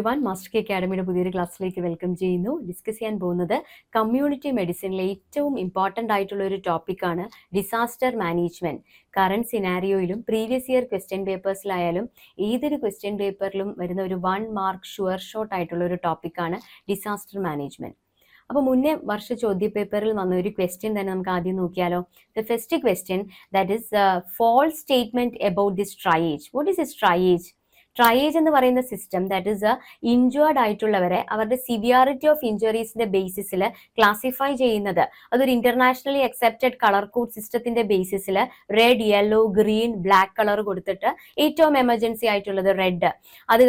Everyone, master K അക്കാഡമിയുടെ പുതിയൊരു ക്ലാസ്സിലേക്ക് welcome ചെയ്യുന്നു. ഡിസ്കസ് ചെയ്യാൻ പോകുന്നത് കമ്മ്യൂണിറ്റി മെഡിസിനിലെ ഏറ്റവും ഇമ്പോർട്ടൻ്റ് ആയിട്ടുള്ള ഒരു ടോപ്പിക്കാണ് ഡിസാസ്റ്റർ മാനേജ്മെന്റ്. കറണ്ട് സിനാരിയോയിലും പ്രീവിയസ് ഇയർ ക്വസ്റ്റ്യൻ പേപ്പേഴ്സിലായാലും ഏതൊരു ക്വസ്റ്റ്യൻ പേപ്പറിലും വരുന്ന ഒരു 1 മാർക്ക് ഷുവർ ഷോട്ട് ആയിട്ടുള്ള ഒരു ടോപ്പിക്കാണ് ഡിസാസ്റ്റർ മാനേജ്മെന്റ്. അപ്പോൾ മുന്നേ വർഷ ചോദ്യ പേപ്പറിൽ വന്ന ഒരു ക്വസ്റ്റ്യൻ തന്നെ നമുക്ക് ആദ്യം നോക്കിയാലോ. The first question that is false statement about this triage. What is this triage? Triage എന്ന് പറയുന്ന സിസ്റ്റം ദാറ്റ് ഇസ് ഇൻജേർഡ് ആയിട്ടുള്ളവരെ അവരുടെ സിവിയാരിറ്റി ഓഫ് ഇഞ്ചുറീസിന്റെ ബേസിസിൽ ക്ലാസിഫൈ ചെയ്യുന്നത് അതൊരു ഇന്റർനാഷണലി അക്സെപ്റ്റഡ് കളർ കോഡ് സിസ്റ്റത്തിന്റെ ബേസിസിൽ red, yellow, green, black colour കൊടുത്തിട്ട് ഏറ്റവും എമർജൻസി ആയിട്ടുള്ളത് റെഡ്, അത്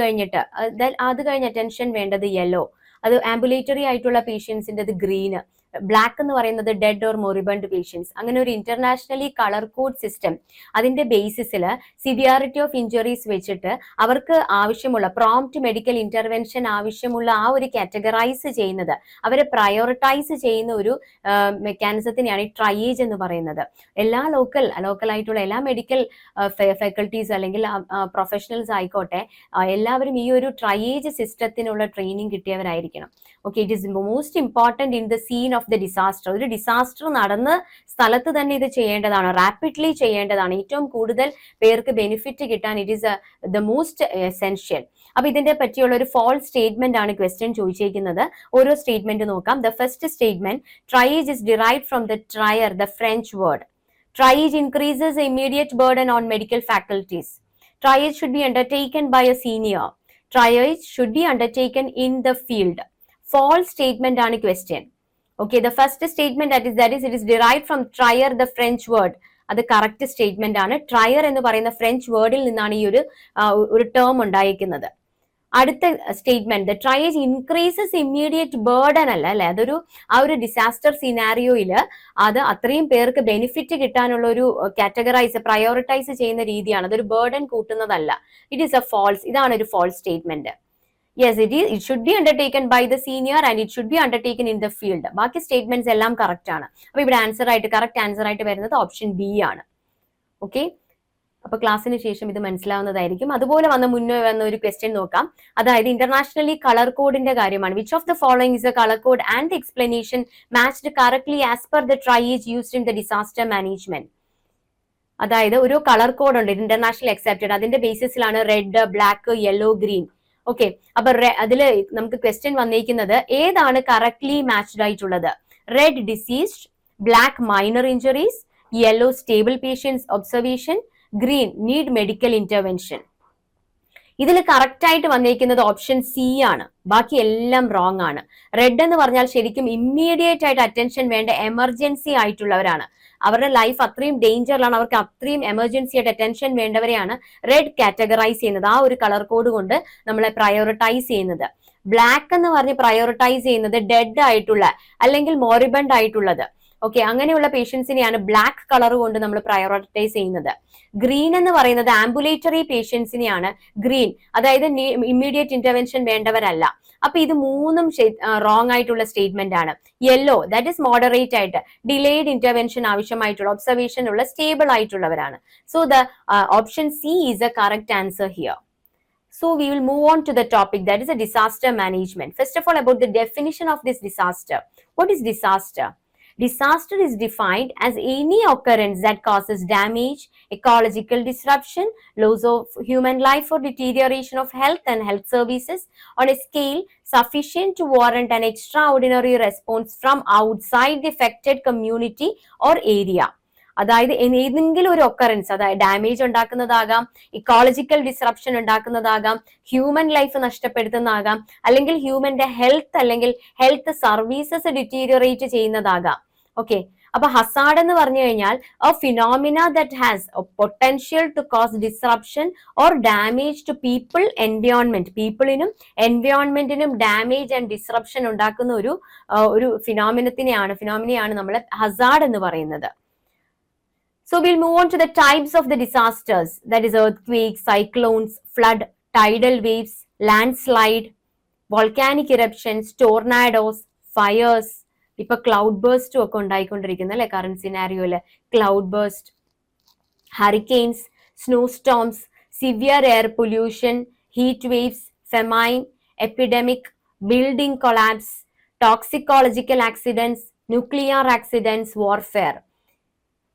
കഴിഞ്ഞ് അറ്റൻഷൻ വേണ്ടത് യെല്ലോ, അത് ആംബുലേറ്ററി ആയിട്ടുള്ള പേഷ്യൻസിൻ്റെ ഗ്രീന്, ബ്ലാക്ക് എന്ന് പറയുന്നത് ഡെഡ് ഓർ മൊറിബണ്ട് പേഷ്യൻസ്. അങ്ങനെ ഒരു ഇന്റർനാഷണലി കളർ കോഡ് സിസ്റ്റം അതിന്റെ ബേസിസിൽ സിവിയാരിറ്റി ഓഫ് ഇഞ്ചുറീസ് വെച്ചിട്ട് അവർക്ക് ആവശ്യമുള്ള പ്രോംപ്റ്റ് മെഡിക്കൽ ഇന്റർവെൻഷൻ ആവശ്യമുള്ള ആ ഒരു കാറ്റഗറൈസ് ചെയ്യുന്നത്, അവരെ പ്രയോറിറ്റൈസ് ചെയ്യുന്ന ഒരു മെക്കാനിസത്തിനെയാണ് ഈ ട്രയേജ് എന്ന് പറയുന്നത്. എല്ലാ ലോക്കലായിട്ടുള്ള എല്ലാ മെഡിക്കൽ ഫാക്കൽറ്റീസ് അല്ലെങ്കിൽ പ്രൊഫഷണൽസ് ആയിക്കോട്ടെ, എല്ലാവരും ഈ ഒരു ട്രയേജ് സിസ്റ്റത്തിനുള്ള ട്രെയിനിങ് കിട്ടിയവരായിരിക്കണം. Okay, it is most important in the scene of the disaster. ഒരു ഡിസാസ്റ്റർ നടന്ന സ്ഥലത്ത് തന്നെ ഇത് ചെയ്യേണ്ടതാണ്, റാപ്പിഡ്ലി ചെയ്യേണ്ടതാണ്. ഏറ്റവും കൂടുതൽ പേർക്ക് ബെനിഫിറ്റ് കിട്ടാൻ it is the most essential. അപ്പൊ ഇതിന്റെ പറ്റിയുള്ള ഒരു ഫോൾസ് സ്റ്റേറ്റ്മെന്റ് ആണ് ക്വസ്റ്റ്യൻ ചോദിച്ചിരിക്കുന്നത്. ഓരോ സ്റ്റേറ്റ്മെന്റ് നോക്കാം. The first statement, triage is derived from the trier, the French word. Triage increases the immediate burden on medical faculties. Triage should be undertaken by a senior. Triage should be undertaken in the field. False statement ആണ് question. Okay, the first statement that is it is derived from trier, the French word. അത് correct statement ആണ്. ട്രയർ എന്ന് പറയുന്ന French വേർഡിൽ നിന്നാണ് ഈ ഒരു term ഉണ്ടായിരിക്കുന്നത്. അടുത്ത statement, the triage increases immediate burden അല്ലേ, അതൊരു ആ ഒരു ഡിസാസ്റ്റർ സിനാരിയോയിൽ അത് അത്രയും പേർക്ക് ബെനിഫിറ്റ് കിട്ടാനുള്ള ഒരു പ്രയോറിറ്റൈസ് ചെയ്യുന്ന രീതിയാണ്, അതൊരു ബേർഡൻ കൂട്ടുന്നതല്ല. It is a false. ഇതാണ് ഒരു false statement. Yes, it should be undertaken by the senior and it should be undertaken in the field. ബാക്കി സ്റ്റേറ്റ്മെന്റ്സ് എല്ലാം കറക്റ്റ് ആണ്. അപ്പൊ ഇവിടെ കറക്റ്റ് ആൻസർ ആയിട്ട് വരുന്നത് ഓപ്ഷൻ ബി ആണ്. ഓക്കെ, അപ്പൊ ക്ലാസ്സിന് ശേഷം ഇത് മനസ്സിലാവുന്നതായിരിക്കും. അതുപോലെ മുന്നേ വന്ന ഒരു ക്വസ്റ്റ്യൻ നോക്കാം. അതായത് ഇന്റർനാഷണലി കളർ കോഡിന്റെ കാര്യമാണ്. Which of the following is a colour code and the explanation matched correctly as per the triage used in the disaster management. അതായത് ഒരു കളർ കോഡ് ഉണ്ട് ഇന്റർനാഷണൽ അക്സെപ്റ്റഡ്, അതിന്റെ ബേസിസിലാണ് red, black, yellow, green. Okay, അപ്പൊ അതില് നമുക്ക് question വന്നിരിക്കുന്നത് ഏതാണ് കറക്റ്റ്ലി മാച്ച്ഡ് ആയിട്ടുള്ളത്? Red diseased, black minor injuries, yellow stable patients observation, green need medical intervention. ഇതിൽ കറക്റ്റ് ആയിട്ട് വന്നിരിക്കുന്നത് ഓപ്ഷൻ സി ആണ്. ബാക്കി എല്ലാം റോങ് ആണ്. റെഡ് എന്ന് പറഞ്ഞാൽ ശരിക്കും ഇമ്മീഡിയറ്റ് ആയിട്ട് അറ്റൻഷൻ വേണ്ട എമർജൻസി ആയിട്ടുള്ളവരാണ്. അവരുടെ ലൈഫ് അത്രയും ഡേഞ്ചറിലാണ്, അവർക്ക് അത്രയും എമർജൻസി ആയിട്ട് അറ്റൻഷൻ വേണ്ടവരെയാണ് റെഡ് കാറ്റഗറൈസ് ചെയ്യുന്നത്, ആ ഒരു കളർ കോഡ് കൊണ്ട് നമ്മളെ പ്രയോറിറ്റൈസ് ചെയ്യുന്നത്. ബ്ലാക്ക് എന്ന് പറഞ്ഞ് പ്രയോറിറ്റൈസ് ചെയ്യുന്നത് ഡെഡ് ആയിട്ടുള്ള അല്ലെങ്കിൽ മോറിബണ്ട് ആയിട്ടുള്ളത്. ഓക്കെ, അങ്ങനെയുള്ള പേഷ്യൻസിനെയാണ് ബ്ലാക്ക് കളർ കൊണ്ട് നമ്മൾ പ്രയോറിറ്റൈസ് ചെയ്യുന്നത്. ഗ്രീൻ എന്ന് പറയുന്നത് ആംബുലേറ്ററി പേഷ്യൻസിനെയാണ് ഗ്രീൻ, അതായത് ഇമ്മീഡിയറ്റ് ഇന്റർവെൻഷൻ വേണ്ടവരല്ല. അപ്പൊ ഇത് മൂന്നും റോങ് ആയിട്ടുള്ള സ്റ്റേറ്റ്മെന്റ് ആണ്. യെല്ലോ ദാറ്റ് ഇസ് മോഡറേറ്റ് ആയിട്ട് ഡിലേഡ് ഇന്റർവെൻഷൻ ആവശ്യമായിട്ടുള്ള ഒബ്സർവേഷൻ ഉള്ള സ്റ്റേബിൾ ആയിട്ടുള്ളവരാണ്. So the option C is a correct answer here. So we will move on to the topic that is a disaster management. First of all, about the definition of this disaster. What is disaster? Disaster is defined as any occurrence that causes damage, ecological disruption, loss of human life or deterioration of health and health services on a scale sufficient to warrant an extraordinary response from outside the affected community or area. അതായത് ഏതെങ്കിലും ഒരു occurrence, അതായത് damage ഉണ്ടാക്കുന്നതാകാം, ecological disruption ഉണ്ടാക്കുന്നതാകാം, human life നഷ്ടപ്പെടുത്തുന്നതാകാം, അല്ലെങ്കിൽ ഹ്യൂമന്റെ health അല്ലെങ്കിൽ ഹെൽത്ത് സർവീസസ് ഡിറ്റീരിയറേറ്റ് ചെയ്യുന്നതാകാം. ഓക്കെ, അപ്പൊ ഹസാർഡ് എന്ന് പറഞ്ഞു കഴിഞ്ഞാൽ a phenomena that has a potential to cause disruption or damage to people, environment, പീപ്പിളിനും എൻവയോൺമെന്റിനും ഡാമേജ് ആൻഡ് ഡിസ്റപ്ഷൻ ഉണ്ടാക്കുന്ന ഒരു ഫിനോമിനയാണ് നമ്മൾ ഹസാർഡ് എന്ന് പറയുന്നത്. So we'll move on to the types of the disasters, that is earthquakes, cyclones, flood, tidal waves, landslide, volcanic eruptions, tornadoes, fires. ഇപ്പൊ cloud burst ഒക്കെ ഉണ്ടായിക്കൊണ്ടിരിക്കുന്ന അല്ലെ കറന്റ് സിനാരിയോയില്. Cloud burst, hurricanes, snow storms, severe air pollution, heat waves, famine, epidemic, building collapse, toxicological accidents, nuclear accidents, warfare.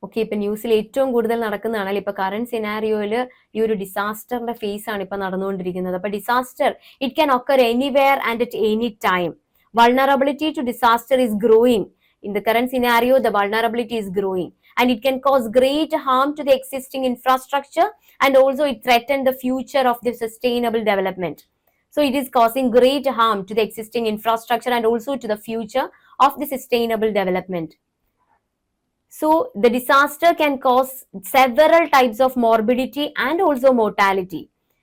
Okay, ഇപ്പൊ ന്യൂസിൽ ഏറ്റവും കൂടുതൽ നടക്കുന്നതാണല്ലോ ഇപ്പൊ കറന്റ് സിനാരിയോയില് ഈ ഒരു ഡിസാസ്റ്ററിന്റെ ഫേസ് ആണ് ഇപ്പൊ നടന്നുകൊണ്ടിരിക്കുന്നത്. അപ്പൊ disaster it can occur anywhere and at any time. Vulnerability to disaster is growing. In the current scenario, the vulnerability is growing and it can cause great harm to the existing infrastructure and also it threatens the future of the sustainable development. So it is causing great harm to the existing infrastructure and also to the future of the sustainable development. So the disaster can cause several types of morbidity and also mortality.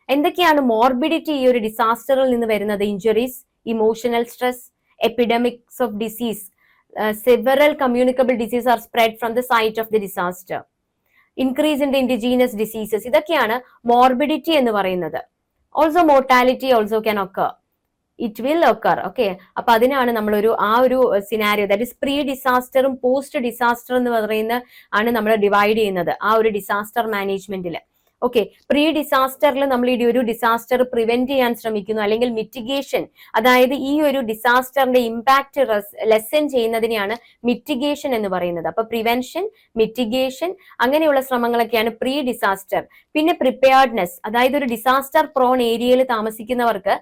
എന്തൊക്കെയാണ് morbidity ഈ ഒരു ഡിസാസ്റ്ററിൽ നിന്ന് വരുന്നത്? Injuries, emotional stress, epidemics of disease, several communicable diseases are spread from the site of the disaster, increase in the indigenous diseases, ഇതൊക്കെയാണ് morbidity എന്ന് പറയുന്നത്. Also mortality also can occur, it will occur. Okay, അപ്പൊ അതിനാണ് നമ്മളൊരു ആ ഒരു scenario that is pre ഡിസാസ്റ്ററും post disaster എന്ന് പറയുന്ന ആണ് നമ്മൾ ഡിവൈഡ് ചെയ്യുന്നത് ആ ഒരു ഡിസാസ്റ്റർ മാനേജ്മെന്റിൽ. ഓക്കെ, പ്രീ ഡിസാസ്റ്ററിൽ നമ്മൾ ഈ ഒരു ഡിസാസ്റ്റർ പ്രിവെന്റ് ചെയ്യാൻ ശ്രമിക്കുന്നു, അല്ലെങ്കിൽ മിറ്റിഗേഷൻ, അതായത് ഈ ഒരു ഡിസാസ്റ്ററിന്റെ ഇമ്പാക്ട് ലെസൻ ചെയ്യുന്നതിനെയാണ് മിറ്റിഗേഷൻ എന്ന് പറയുന്നത്. അപ്പൊ പ്രിവെൻഷൻ, മിറ്റിഗേഷൻ അങ്ങനെയുള്ള ശ്രമങ്ങളൊക്കെയാണ് പ്രീ ഡിസാസ്റ്റർ. പിന്നെ പ്രിപ്പയർഡ്നെസ്, അതായത് ഒരു ഡിസാസ്റ്റർ പ്രോൺ ഏരിയയിൽ താമസിക്കുന്നവർക്ക്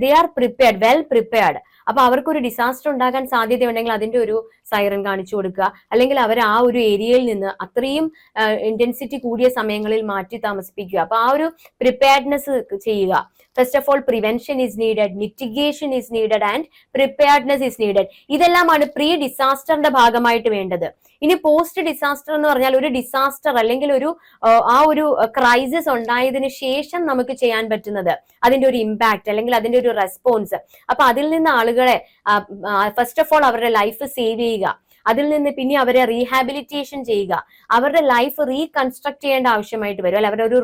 they are prepared, well prepared. അപ്പൊ അവർക്ക് ഒരു ഡിസാസ്റ്റർ ഉണ്ടാകാൻ സാധ്യതയുണ്ടെങ്കിൽ അതിന്റെ ഒരു സൈറൻ കാണിച്ചു കൊടുക്കുക, അല്ലെങ്കിൽ അവർ ആ ഒരു ഏരിയയിൽ നിന്ന് അത്രയും ഇന്റൻസിറ്റി കൂടിയ സമയങ്ങളിൽ മാറ്റി താമസിപ്പിക്കുക. അപ്പൊ ആ ഒരു പ്രിപ്പയർഡ്നെസ് ചെയ്യുക. First of all prevention is needed, mitigation is needed and preparedness is needed. ഇതെല്ലാമാണ് പ്രീ ഡിസാസ്റ്ററിന്റെ ഭാഗമായിട്ട് വേണ്ടത്. ഇനി പോസ്റ്റ് ഡിസാസ്റ്റർ എന്ന് പറഞ്ഞാൽ ഒരു ഡിസാസ്റ്റർ അല്ലെങ്കിൽ ഒരു ആ ഒരു ക്രൈസിസ് ഉണ്ടായതിനു ശേഷം നമുക്ക് ചെയ്യാൻ പറ്റുന്നത് അതിന്റെ ഒരു ഇമ്പാക്ട് അല്ലെങ്കിൽ അതിന്റെ ഒരു റെസ്പോൺസ്. അപ്പൊ അതിൽ നിന്ന് ആളുകളെ ഫസ്റ്റ് ഓഫ് ഓൾ അവരുടെ ലൈഫ് സേവ് ചെയ്യുക, അതിൽ നിന്ന് പിന്നെ അവരെ റീഹാബിലിറ്റേഷൻ ചെയ്യുക, അവരുടെ ലൈഫ് റീകൺസ്ട്രക്ട് ചെയ്യേണ്ട ആവശ്യമായിട്ട് വരും, അല്ലെ അവരുടെ ഒരു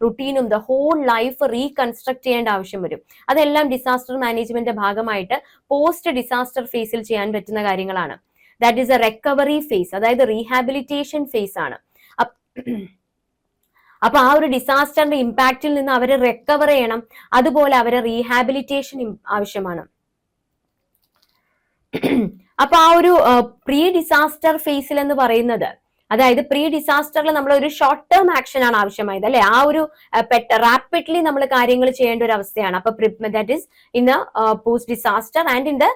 റുട്ടീനും ദ ഹോൾ ലൈഫ് റീകൺസ്ട്രക്ട് ചെയ്യേണ്ട ആവശ്യം വരും. അതെല്ലാം ഡിസാസ്റ്റർ മാനേജ്മെന്റിന്റെ ഭാഗമായിട്ട് പോസ്റ്റ് ഡിസാസ്റ്റർ ഫേസിൽ ചെയ്യാൻ പറ്റുന്ന കാര്യങ്ങളാണ്. That is a recovery phase, അതായത് റീഹാബിലിറ്റേഷൻ ഫേസ് ആണ്. അപ്പൊ ആ ഒരു ഡിസാസ്റ്ററിന്റെ ഇമ്പാക്റ്റിൽ നിന്ന് അവരെ റിക്കവർ ചെയ്യണം, അതുപോലെ അവരെ റീഹാബിലിറ്റേഷൻ ആവശ്യമാണ്. അപ്പൊ ആ ഒരു പ്രീ ഡിസാസ്റ്റർ ഫേസിൽ എന്ന് പറയുന്നത്, അതായത് പ്രീ ഡിസാസ്റ്ററിൽ നമ്മൾ ഒരു ഷോർട്ട് ടേം ആക്ഷൻ ആണ് ആവശ്യമായത്, അല്ലെ? ആ ഒരു റാപ്പിഡ്ലി നമ്മൾ കാര്യങ്ങൾ ചെയ്യേണ്ട ഒരു അവസ്ഥയാണ്. അപ്പൊ that is in the post disaster and in the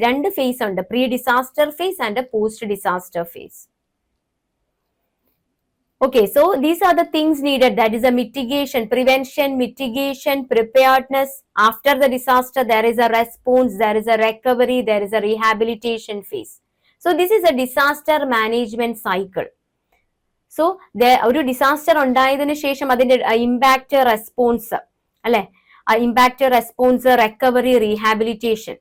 രണ്ട് ഫേസ് ഉണ്ട്, pre disaster phase and post disaster phase. Okay, so these are the things needed, that is a mitigation, prevention, mitigation, preparedness. After the disaster, there is a response, there is a recovery, there is a rehabilitation phase. So this is a disaster management cycle. So ഒരു disaster ഉണ്ടായതിനു ശേഷം അതിന്റെ impact response, അല്ലെ? Impact response, recovery, rehabilitation,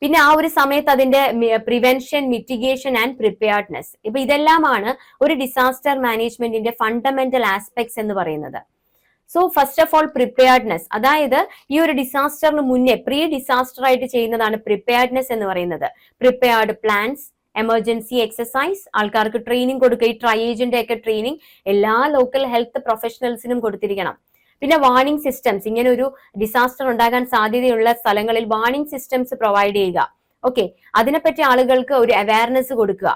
പിന്നെ ആ ഒരു സമയത്ത് അതിന്റെ പ്രിവെൻഷൻ, മിറ്റിഗേഷൻ ആൻഡ് പ്രിപ്പയർഡ്നെസ്. ഇപ്പൊ ഇതെല്ലാമാണ് ഒരു ഡിസാസ്റ്റർ മാനേജ്മെന്റിന്റെ ഫണ്ടമെന്റൽ ആസ്പെക്ട്സ് എന്ന് പറയുന്നത്. So first of all preparedness, അതായത് ഈ ഒരു ഡിസാസ്റ്ററിന് മുന്നേ പ്രീ ഡിസാസ്റ്റർ ആയിട്ട് ചെയ്യുന്നതാണ് പ്രിപ്പയർഡ്നെസ് എന്ന് പറയുന്നത്. പ്രിപ്പയർഡ് പ്ലാൻസ്, എമർജൻസി എക്സസൈസ്, ആൾക്കാർക്ക് ട്രെയിനിങ് കൊടുക്കുക. ഈ ട്രയേജിന്റെ ഒക്കെ ട്രെയിനിങ് എല്ലാ ലോക്കൽ ഹെൽത്ത് പ്രൊഫഷണൽസിനും കൊടുത്തിരിക്കണം. പിന്നെ വാർണിംഗ് സിസ്റ്റംസ്, ഇങ്ങനെ ഒരു ഡിസാസ്റ്റർ ഉണ്ടാകാൻ സാധ്യതയുള്ള സ്ഥലങ്ങളിൽ വാർണിംഗ് സിസ്റ്റംസ് പ്രൊവൈഡ് ചെയ്യുക. ഓക്കെ, അതിനെപ്പറ്റി ആളുകൾക്ക് ഒരു അവയർനെസ് കൊടുക്കുക.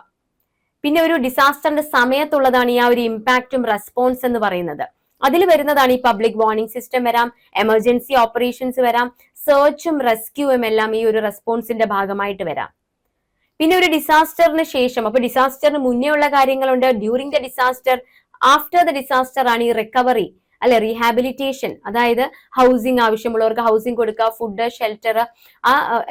പിന്നെ ഒരു ഡിസാസ്റ്ററിന്റെ സമയത്തുള്ളതാണ് ഈ ആ ഒരു ഇമ്പാക്റ്റും റെസ്പോൺസ് എന്ന് പറയുന്നത്. അതിൽ വരുന്നതാണ് ഈ പബ്ലിക് വാർണിംഗ് സിസ്റ്റം വരാം, എമർജൻസി ഓപ്പറേഷൻസ് വരാം, സെർച്ചും റെസ്ക്യൂവും എല്ലാം ഈ ഒരു റെസ്പോൺസിന്റെ ഭാഗമായിട്ട് വരാം. പിന്നെ ഒരു ഡിസാസ്റ്ററിന് ശേഷം, അപ്പൊ ഡിസാസ്റ്ററിന് മുന്നേ ഉള്ള കാര്യങ്ങളുണ്ട്, during the disaster, after the disaster ആണ് ഈ റിക്കവറി, അല്ലെ? റീഹാബിലിറ്റേഷൻ, അതായത് ഹൗസിംഗ് ആവശ്യമുള്ളവർക്ക് ഹൗസിംഗ് കൊടുക്കുക, ഫുഡ്, ഷെൽട്ടർ.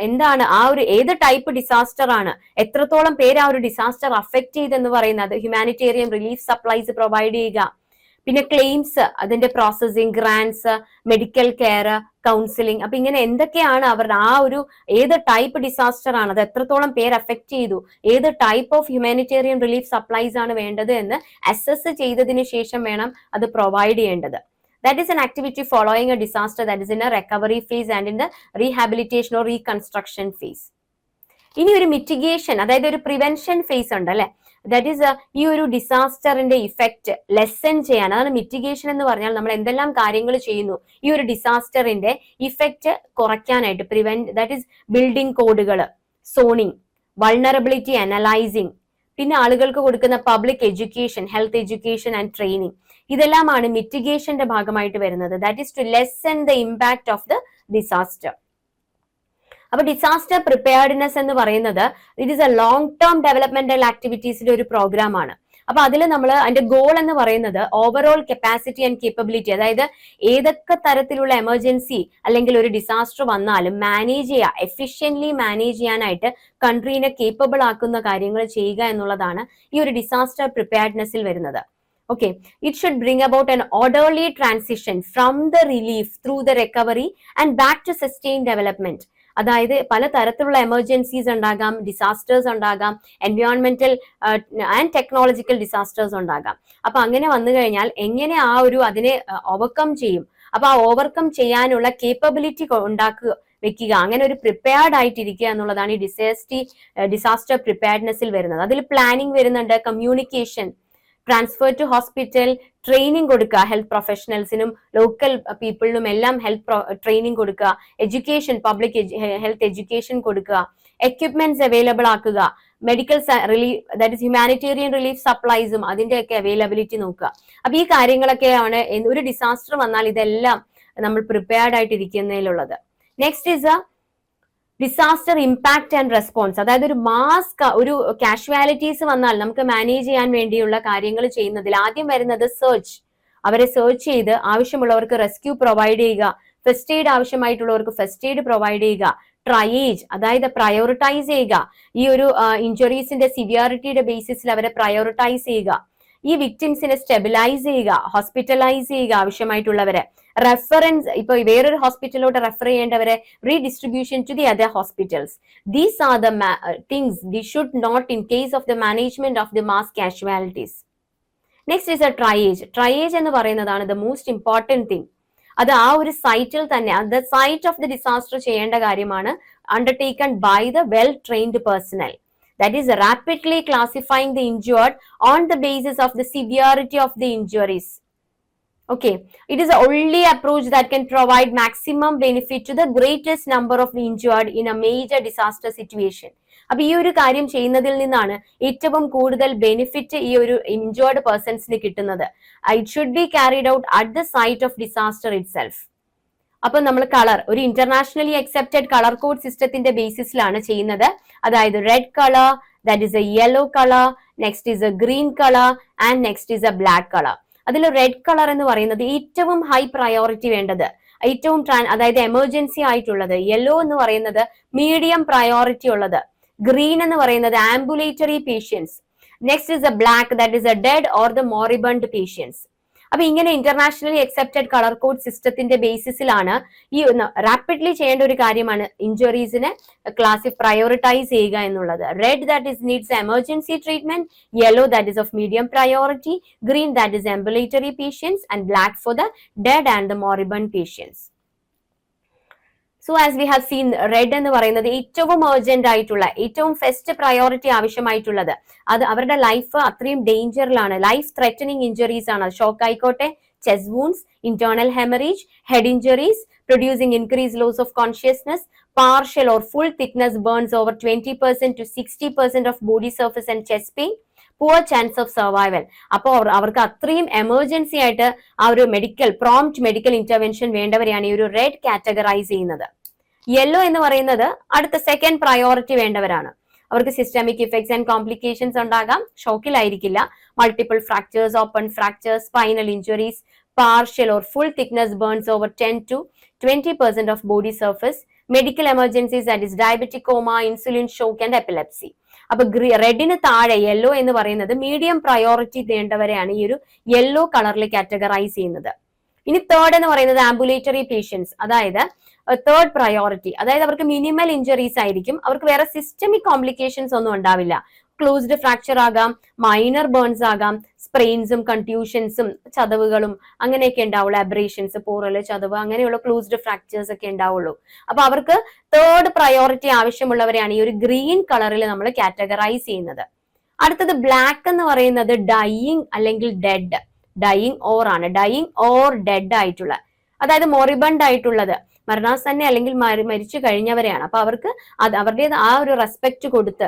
എന്താണ് ആ ഒരു ഏത് ടൈപ്പ് ഡിസാസ്റ്റർ ആണ്, എത്രത്തോളം പേര് ആ ഒരു ഡിസാസ്റ്റർ അഫക്ട് ചെയ്തെന്ന് പറയുന്നത്, ഹ്യൂമാനിറ്റേറിയൻ റിലീഫ് സപ്ലൈസ് പ്രൊവൈഡ് ചെയ്യുക. പിന്നെ ക്ലെയിംസ്, അതിന്റെ processing, grants, medical care, counselling. അപ്പൊ ഇങ്ങനെ എന്തൊക്കെയാണ് അവരുടെ ആ ഒരു ഏത് ടൈപ്പ് ഡിസാസ്റ്റർ ആണ്, അത് എത്രത്തോളം പേര് അഫക്ട് ചെയ്തു, ഏത് type of humanitarian relief supplies ആണ് വേണ്ടത് എന്ന് അസസ് ചെയ്തതിന് ശേഷം വേണം അത് പ്രൊവൈഡ് ചെയ്യേണ്ടത്. That is an activity following a disaster, that is in a recovery phase and in the rehabilitation or reconstruction phase. ഇനി ഒരു മിറ്റിഗേഷൻ, അതായത് ഒരു പ്രിവെൻഷൻ ഫേസ് ഉണ്ട്, അല്ലെ? ദാറ്റ് ഈസ് ഈ ഒരു ഡിസാസ്റ്ററിന്റെ ഇഫക്റ്റ് ലെസൺ ചെയ്യാൻ, അതാണ് മിറ്റിഗേഷൻ എന്ന് പറഞ്ഞാൽ നമ്മൾ എന്തെല്ലാം കാര്യങ്ങൾ ചെയ്യുന്നു ഈ ഒരു ഡിസാസ്റ്ററിന്റെ ഇഫക്റ്റ് കുറയ്ക്കാനായിട്ട്. പ്രിവെന്റ്, ദാറ്റ് ഈസ് ബിൽഡിംഗ് കോഡുകൾ, സോണിങ്, വൾണറബിലിറ്റി അനലൈസിങ്, പിന്നെ ആളുകൾക്ക് കൊടുക്കുന്ന public education, health education and training, ഇതെല്ലാമാണ് മിറ്റിഗേഷന്റെ ഭാഗമായിട്ട് വരുന്നത്. That is to lessen the impact of the disaster. അപ്പൊ ഡിസാസ്റ്റർ പ്രിപ്പയർഡ്നെസ് എന്ന് പറയുന്നത് it is a long term developmental ആക്ടിവിറ്റീസിന്റെ ഒരു പ്രോഗ്രാം ആണ്. അപ്പൊ അതിൽ നമ്മൾ അതിന്റെ ഗോൾ എന്ന് പറയുന്നത് ഓവറോൾ കപ്പാസിറ്റി ആൻഡ് കേപ്പബിലിറ്റി, അതായത് ഏതൊക്കെ തരത്തിലുള്ള എമർജൻസി അല്ലെങ്കിൽ ഒരു ഡിസാസ്റ്റർ വന്നാലും മാനേജ് ചെയ്യുക, എഫിഷ്യന്റ്ലി മാനേജ് ചെയ്യാനായിട്ട് കൺട്രീനെ കേപ്പബിൾ ആക്കുന്ന കാര്യങ്ങൾ ചെയ്യുക എന്നുള്ളതാണ് ഈ ഒരു ഡിസാസ്റ്റർ പ്രിപ്പയർഡ്നെസ്സിൽ വരുന്നത്. Okay, it should bring about an orderly transition from the relief through the recovery and back to sustained development. അതായത് പല തരത്തിലുള്ള എമർജൻസീസ് ഉണ്ടാകാം, ഡിസാസ്റ്റേഴ്സ് ഉണ്ടാകാം, എൻവയോൺമെന്റൽ ആൻഡ് ടെക്നോളജിക്കൽ ഡിസാസ്റ്റേഴ്സ് ഉണ്ടാകാം. അപ്പൊ അങ്ങനെ വന്നു കഴിഞ്ഞാൽ എങ്ങനെ ആ ഒരു അതിനെ ഓവർകം ചെയ്യും, അപ്പൊ ആ ഓവർകം ചെയ്യാനുള്ള കേപ്പബിലിറ്റി ഉണ്ടാക്കുക, വെക്കുക, അങ്ങനെ ഒരു പ്രിപ്പയർഡ് ആയിട്ടിരിക്കുക എന്നുള്ളതാണ് ഈ ഡിസാസ്റ്റർ പ്രിപ്പയർഡ്നെസ്സിൽ വരുന്നത്. അതിൽ പ്ലാനിങ് വരുന്നുണ്ട്, communication, transfer to hospital, training കൊടുക്കുക ഹെൽത്ത് പ്രൊഫഷണൽസിനും ലോക്കൽ പീപ്പിളിനും എല്ലാം ഹെൽത്ത് ട്രെയിനിങ് കൊടുക്കുക, എഡ്യൂക്കേഷൻ, പബ്ലിക് ഹെൽത്ത് എഡ്യൂക്കേഷൻ കൊടുക്കുക, എക്യുപ്മെന്റ്സ് അവൈലബിൾ ആക്കുക, medical relief, that is humanitarian relief സപ്ലൈസും അതിന്റെയൊക്കെ അവൈലബിലിറ്റി നോക്കുക. അപ്പൊ ഈ കാര്യങ്ങളൊക്കെയാണ് ഒരു ഡിസാസ്റ്റർ വന്നാൽ ഇതെല്ലാം നമ്മൾ പ്രിപ്പയർഡ് ആയിട്ടിരിക്കുന്നതിലുള്ളത്. Next is a disaster impact and response, അതായത് ഒരു ഒരു കാഷ്വാലിറ്റീസ് വന്നാൽ നമുക്ക് മാനേജ് ചെയ്യാൻ വേണ്ടിയുള്ള കാര്യങ്ങൾ ചെയ്യുന്നതിൽ ആദ്യം വരുന്നത് സെർച്ച്, അവരെ സെർച്ച് ചെയ്ത് ആവശ്യമുള്ളവർക്ക് റെസ്ക്യൂ പ്രൊവൈഡ് ചെയ്യുക, ഫസ്റ്റ് എയ്ഡ് ആവശ്യമായിട്ടുള്ളവർക്ക് ഫസ്റ്റ് എയ്ഡ് പ്രൊവൈഡ് ചെയ്യുക, ട്രയേജ്, അതായത് പ്രയോറിറ്റൈസ് ചെയ്യുക, ഈ ഒരു ഇഞ്ചുറീസിന്റെ സിവിയറിറ്റിയുടെ ബേസിസിൽ അവരെ പ്രയോറിറ്റൈസ് ചെയ്യുക, ഈ വിക്ടിംസിനെ സ്റ്റെബിലൈസ് ചെയ്യുക, ഹോസ്പിറ്റലൈസ് ചെയ്യുക ആവശ്യമായിട്ടുള്ളവരെ, റെഫറൻസ്, ഇപ്പൊ വേറൊരു ഹോസ്പിറ്റലിലോട്ട് റെഫർ ചെയ്യേണ്ടവരെ redistribution to the other hospitals. These are the things the should not in case of the management of the mass casualties. Next is a triage. Triage എന്ന് പറയുന്നതാണ് ദ മോസ്റ്റ് ഇമ്പോർട്ടന്റ് തിങ്. അത് ആ ഒരു സൈറ്റിൽ തന്നെ, the site of the disaster ചെയ്യേണ്ട കാര്യമാണ്, undertaken by the well trained personnel. That is rapidly classifying the injured on the basis of the severity of the injuries. Okay, it is the only approach that can provide maximum benefit to the greatest number of the injured in a major disaster situation. അപ്പൊ ഈ ഒരു കാര്യം ചെയ്യുന്നതിൽ നിന്നാണ് ഏറ്റവും കൂടുതൽ benefit ഈ ഒരു ഇൻജേർഡ് പേഴ്സൺസിന് കിട്ടുന്നത്. It should be carried out at the site of disaster itself. അപ്പൊ നമ്മൾ കളർ, ഒരു ഇന്റർനാഷണലി അക്സെപ്റ്റഡ് കളർ കോഡ് സിസ്റ്റത്തിന്റെ ബേസിസിലാണ് ചെയ്യുന്നത്. അതായത് red colour, that is A yellow colour, next is A green colour and next is a black colour. അതിൽ red colour എന്ന് പറയുന്നത് ഏറ്റവും ഹൈ പ്രയോറിറ്റി വേണ്ടത്, ഏറ്റവും അതായത് എമർജൻസി ആയിട്ടുള്ളത്. യെല്ലോ എന്ന് പറയുന്നത് മീഡിയം പ്രയോറിറ്റി ഉള്ളത്. ഗ്രീൻ എന്ന് പറയുന്നത് ambulatory patients. Next is a black, that is a dead or the moribund patients. അപ്പൊ ഇങ്ങനെ ഇന്റർനാഷണലി അക്സെപ്റ്റഡ് കളർ കോഡ് സിസ്റ്റത്തിന്റെ ബേസിസിലാണ് ഈ റാപ്പിഡ്ലി ചെയ്യേണ്ട ഒരു കാര്യമാണ് ഇഞ്ചുറീസിനെ പ്രയോറിറ്റൈസ് ചെയ്യുക എന്നുള്ളത്. Red, that is needs emergency treatment, yellow, that is of medium priority, green, that is ambulatory patients and black for the dead and the moribund patients. So as we have seen, red എന്ന് പറയുന്നത് ഏറ്റവും urgent ആയിട്ടുള്ള, ഏറ്റവും first priority ആവശ്യമായിട്ടുള്ളത്, അത് അവരുടെ life അത്രയും ഡേഞ്ചറിലാണ്, ലൈഫ് ത്രെറ്റനിങ് ഇഞ്ചുറീസ് ആണ്. ഷോക്ക് ആയിക്കോട്ടെ, chest wounds, internal haemorrhage, head injuries producing increase loss of consciousness, partial or full thickness burns over 20% to 60% of body surface and chest pain, poor chance of survival. അപ്പോൾ അവർക്ക് അത്രയും emergency ആയിട്ട് ആ ഒരു prompt medical intervention വേണ്ടവരെയാണ് ഈ ഒരു red categorise ചെയ്യുന്നത്. Yellow എന്ന് പറയുന്നത് അടുത്ത സെക്കൻഡ് പ്രയോറിറ്റി വേണ്ടവരാണ്. അവർക്ക് സിസ്റ്റമിക് ഇഫക്ട്സ് ആൻഡ് കോംപ്ലിക്കേഷൻസ് ഉണ്ടാകാം, ഷോക്കിലായിരിക്കില്ല. Multiple fractures, open fractures, spinal injuries, partial or full thickness burns over 10 to 20% of body surface, medical emergencies, that is diabetic coma, insulin shock and epilepsy. അപ്പൊ റെഡിന് താഴെ yellow എന്ന് പറയുന്നത് medium priority വേണ്ടവരെയാണ് ഈ ഒരു yellow കളറിൽ കാറ്റഗറൈസ് ചെയ്യുന്നത്. ഇനി തേർഡ് എന്ന് പറയുന്നത് ആംബുലേറ്ററി പേഷ്യൻസ്, അതായത് തേർഡ് പ്രയോറിറ്റി, അതായത് അവർക്ക് മിനിമൽ ഇഞ്ചുറീസ് ആയിരിക്കും, അവർക്ക് വേറെ സിസ്റ്റമിക് കോംപ്ലിക്കേഷൻസ് ഒന്നും ഉണ്ടാവില്ല. ക്ലോസ്ഡ് ഫ്രാക്ചർ ആകാം, മൈനർ ബേൺസ് ആകാം, സ്പ്രെയിൻസും കൺട്യൂഷൻസും ചതവുകളും അങ്ങനെയൊക്കെ ഉണ്ടാവുള്ളൂ, അബ്രേഷൻസ്, പോറല്, ചതവ്, അങ്ങനെയുള്ള ക്ലോസ്ഡ് ഫ്രാക്ചേഴ്സ് ഒക്കെ ഉണ്ടാവുള്ളൂ. അപ്പൊ അവർക്ക് തേർഡ് പ്രയോറിറ്റി ആവശ്യമുള്ളവരെയാണ് ഈ ഒരു ഗ്രീൻ കളറിൽ നമ്മൾ കാറ്റഗറൈസ് ചെയ്യുന്നത്. അടുത്തത് ബ്ലാക്ക് എന്ന് പറയുന്നത് ഡൈയിങ് അല്ലെങ്കിൽ ഡെഡ്, ഡൈയിങ് ഓർ ആണ്, ഡൈയിങ് ഓർ ഡെഡ് ആയിട്ടുള്ള, അതായത് മൊറിബണ്ട് ആയിട്ടുള്ളത്, മരണാസന്ന അല്ലെങ്കിൽ മരിച്ചു കഴിഞ്ഞവരെയാണ്. അപ്പൊ അവർക്ക് അത് അവരുടെ ആ ഒരു റെസ്പെക്ട് കൊടുത്ത്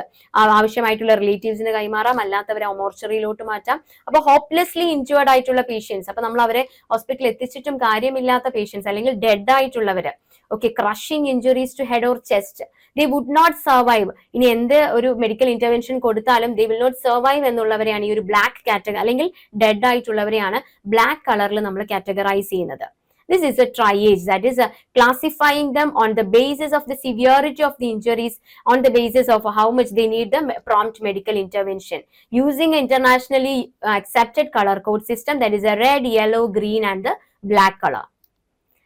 ആവശ്യമായിട്ടുള്ള റിലേറ്റീവ്സിന് കൈമാറാം, അല്ലാത്തവരെ മോർച്ചറിയിലോട്ട് മാറ്റാം. അപ്പൊ ഹോപ്പ്ലെസ്ലി ഇൻജുവേർഡ് ആയിട്ടുള്ള പേഷ്യൻസ്, അപ്പൊ നമ്മൾ അവരെ ഹോസ്പിറ്റലിൽ എത്തിച്ചിട്ടും കാര്യമില്ലാത്ത പേഷ്യൻസ് അല്ലെങ്കിൽ ഡെഡ് ആയിട്ടുള്ളവര്, okay, crushing injuries to head or chest, they would not survive. ഇനി എന്ത് ഒരു മെഡിക്കൽ ഇന്റർവെൻഷൻ കൊടുത്താലും ദേ വിൽ നോട്ട് സർവൈവ് എന്നുള്ളവരെയാണ് ഈ ഒരു ബ്ലാക്ക് കാറ്റഗറി അല്ലെങ്കിൽ ഡെഡ് ആയിട്ടുള്ളവരെയാണ് ബ്ലാക്ക് കളറിൽ നമ്മൾ കാറ്റഗറൈസ് ചെയ്യുന്നത്. This is a triage, that is classifying them on the basis of the severity of the injuries, on the basis of how much they need the prompt medical intervention, using an internationally accepted color code system, that is a red, yellow, green and the black color.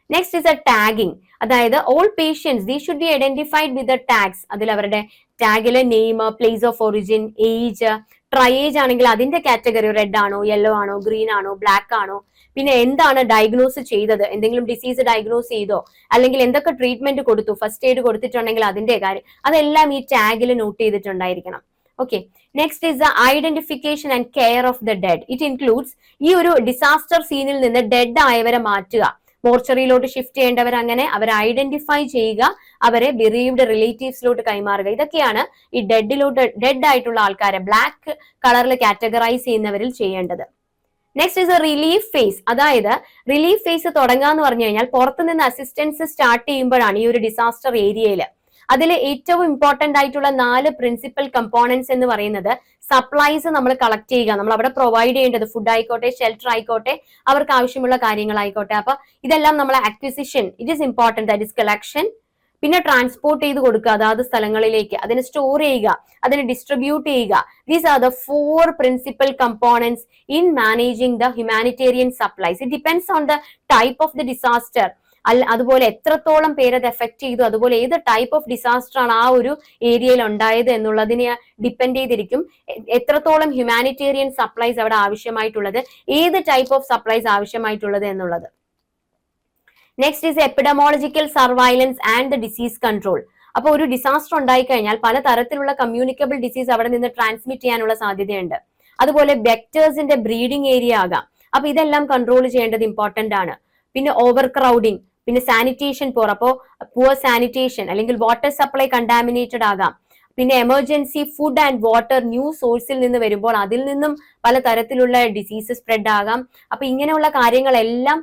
Next is a tagging, അതായത് all patients they should be identified with the tags. അതിൽ അവരുടെ ടാഗിലെ name, place of origin, age, triage ആണെങ്കിൽ അതിന്റെ category red ആണോ, yellow ആണോ, green ആണോ, black ആണോ, പിന്നെ എന്താണ് ഡയഗ്നോസ് ചെയ്തത്, എന്തെങ്കിലും ഡിസീസ് ഡയഗ്നോസ് ചെയ്തോ, അല്ലെങ്കിൽ എന്തൊക്കെ ട്രീറ്റ്മെന്റ് കൊടുത്തു, ഫസ്റ്റ് എയ്ഡ് കൊടുത്തിട്ടുണ്ടെങ്കിൽ അതിന്റെ കാര്യം, അതെല്ലാം ഈ ടാഗിൽ നോട്ട് ചെയ്തിട്ടുണ്ടായിരിക്കണം. Okay, next is the identification and care of the dead. It includes ഈ ഒരു ഡിസാസ്റ്റർ സീനിൽ നിന്ന് ഡെഡ് ആയവരെ മാറ്റുക, മോർച്ചറിയിലോട്ട് ഷിഫ്റ്റ് ചെയ്യേണ്ടവർ, അങ്ങനെ അവരെ ഐഡന്റിഫൈ ചെയ്യുക, അവരെ ബിറീവ്ഡ് റിലേറ്റീവ്സിലോട്ട് കൈമാറുക. ഇതൊക്കെയാണ് ഈ ഡെഡ് ആയിട്ടുള്ള ആൾക്കാരെ ബ്ലാക്ക് കളറിൽ കാറ്റഗറൈസ് ചെയ്യുന്നവരിൽ ചെയ്യേണ്ടത്. Next is a relief phase, അതായത് റിലീഫ് ഫേസ് തുടങ്ങാന്ന് പറഞ്ഞു കഴിഞ്ഞാൽ പുറത്തുനിന്ന് അസിസ്റ്റൻസ് സ്റ്റാർട്ട് ചെയ്യുമ്പോഴാണ് ഈ ഒരു ഡിസാസ്റ്റർ ഏരിയയിൽ. അതിൽ ഏറ്റവും ഇമ്പോർട്ടന്റ് ആയിട്ടുള്ള 4 പ്രിൻസിപ്പൽ കമ്പോണൻസ് എന്ന് പറയുന്നത് സപ്ലൈസ് നമ്മൾ കളക്ട് ചെയ്യുക, നമ്മൾ അവിടെ പ്രൊവൈഡ് ചെയ്യേണ്ടത് ഫുഡ് ആയിക്കോട്ടെ, ഷെൽട്ടർ ആയിക്കോട്ടെ, അവർക്ക് ആവശ്യമുള്ള കാര്യങ്ങളായിക്കോട്ടെ. അപ്പൊ ഇതെല്ലാം നമ്മളെ acquisition, it is important, that is collection. പിന്നെ ട്രാൻസ്പോർട്ട് ചെയ്ത് കൊടുക്കുക അതാത് സ്ഥലങ്ങളിലേക്ക്, അതിനെ സ്റ്റോർ ചെയ്യുക, അതിനെ ഡിസ്ട്രിബ്യൂട്ട് ചെയ്യുക. These are the 4 principal components in managing the humanitarian supplies. It depends on the type of the disaster, അതുപോലെ എത്രത്തോളം പേര് അത് എഫക്ട് ചെയ്തു, അതുപോലെ ഏത് ടൈപ്പ് ഓഫ് ഡിസാസ്റ്റർ ആണ് ആ ഒരു ഏരിയയിൽ ഉണ്ടായത് എന്നുള്ളതിനെ ഡിപ്പെൻഡ് ചെയ്തിരിക്കും എത്രത്തോളം ഹ്യൂമാനിറ്റേറിയൻ സപ്ലൈസ് അവിടെ ആവശ്യമായിട്ടുള്ളത്, ഏത് ടൈപ്പ് ഓഫ് സപ്ലൈസ് ആവശ്യമായിട്ടുള്ളത് എന്നുള്ളത്. Next is epidemiological surveillance and the disease control. അപ്പൊ ഒരു ഡിസാസ്റ്റർ ഉണ്ടായി കഴിഞ്ഞാൽ പല തരത്തിലുള്ള കമ്മ്യൂണിക്കബിൾ ഡിസീസ് അവിടെ നിന്ന് ട്രാൻസ്മിറ്റ് ചെയ്യാനുള്ള സാധ്യതയുണ്ട്. അതുപോലെ വെക്ടേഴ്സിന്റെ ബ്രീഡിംഗ് ഏരിയ ആകാം. അപ്പൊ ഇതെല്ലാം കൺട്രോൾ ചെയ്യേണ്ടത് ഇമ്പോർട്ടന്റ് ആണ്. പിന്നെ ഓവർ ക്രൗഡിങ്, പിന്നെ സാനിറ്റേഷൻ പോർ, അപ്പോ പുവർ സാനിറ്റേഷൻ അല്ലെങ്കിൽ വാട്ടർ സപ്ലൈ കണ്ടാമിനേറ്റഡ് ആകാം. പിന്നെ emergency food and water new സോഴ്സിൽ നിന്ന് വരുമ്പോൾ അതിൽ നിന്നും പല തരത്തിലുള്ള ഡിസീസ് സ്പ്രെഡ് ആകാം. അപ്പൊ ഇങ്ങനെയുള്ള കാര്യങ്ങളെല്ലാം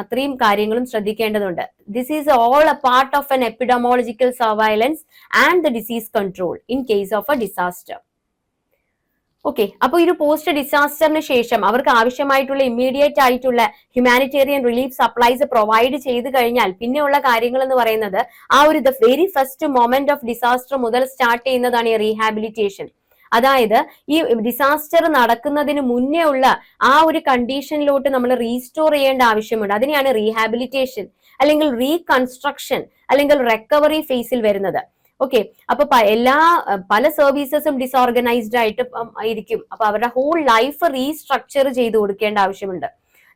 അത്രയും കാര്യങ്ങളും ശ്രദ്ധിക്കേണ്ടതുണ്ട്. This is all A part of N epidemiological surveillance and the disease control in case of A disaster. Okay, അപ്പൊ ഒരു പോസ്റ്റ് ഡിസാസ്റ്ററിന് ശേഷം അവർക്ക് ആവശ്യമായിട്ടുള്ള ഇമ്മീഡിയറ്റ് ആയിട്ടുള്ള ഹ്യൂമാനിറ്റേറിയൻ റിലീഫ് സപ്ലൈസ് പ്രൊവൈഡ് ചെയ്ത് കഴിഞ്ഞാൽ പിന്നെയുള്ള കാര്യങ്ങൾ എന്ന് പറയുന്നത് ആ ഒരു the very first moment of disaster മുതൽ സ്റ്റാർട്ട് ചെയ്യുന്നതാണ് ഈ റീഹാബിലിറ്റേഷൻ. അതായത് ഈ ഡിസാസ്റ്റർ നടക്കുന്നതിന് മുന്നേ ഉള്ള ആ ഒരു കണ്ടീഷനിലോട്ട് നമ്മൾ റീസ്റ്റോർ ചെയ്യേണ്ട ആവശ്യമുണ്ട്. അതിനെയാണ് റീഹാബിലിറ്റേഷൻ അല്ലെങ്കിൽ റീകൺസ്ട്രക്ഷൻ അല്ലെങ്കിൽ റിക്കവറി ഫേസിൽ വരുന്നത്. ഓക്കെ, അപ്പൊ പല സർവീസസും ഡിസോർഗനൈസ്ഡ് ആയിട്ട് ആയിരിക്കും. അപ്പൊ അവരുടെ ഹോൾ ലൈഫ് റീസ്ട്രക്ചർ ചെയ്ത് കൊടുക്കേണ്ട ആവശ്യമുണ്ട്.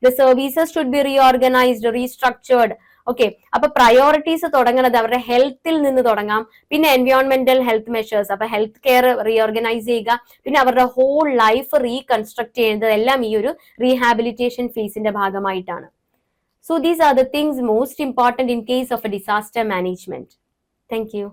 The services should be reorganised, restructured. Okay, അപ്പൊ പ്രയോറിറ്റീസ് തുടങ്ങുന്നത് അവരുടെ ഹെൽത്തിൽ നിന്ന് തുടങ്ങാം. പിന്നെ എൻവയോൺമെന്റൽ ഹെൽത്ത് മെഷേഴ്സ്, അപ്പൊ ഹെൽത്ത് കെയർ റീഓർഗനൈസ് ചെയ്യുക. പിന്നെ അവരുടെ ഹോൾ ലൈഫ് റീകൺസ്ട്രക്ട് ചെയ്യുന്നത് എല്ലാം ഈ ഒരു റീഹാബിലിറ്റേഷൻ ഫേസിന്റെ ഭാഗമായിട്ടാണ്. So these are the things most important in case of A disaster management. Thank you.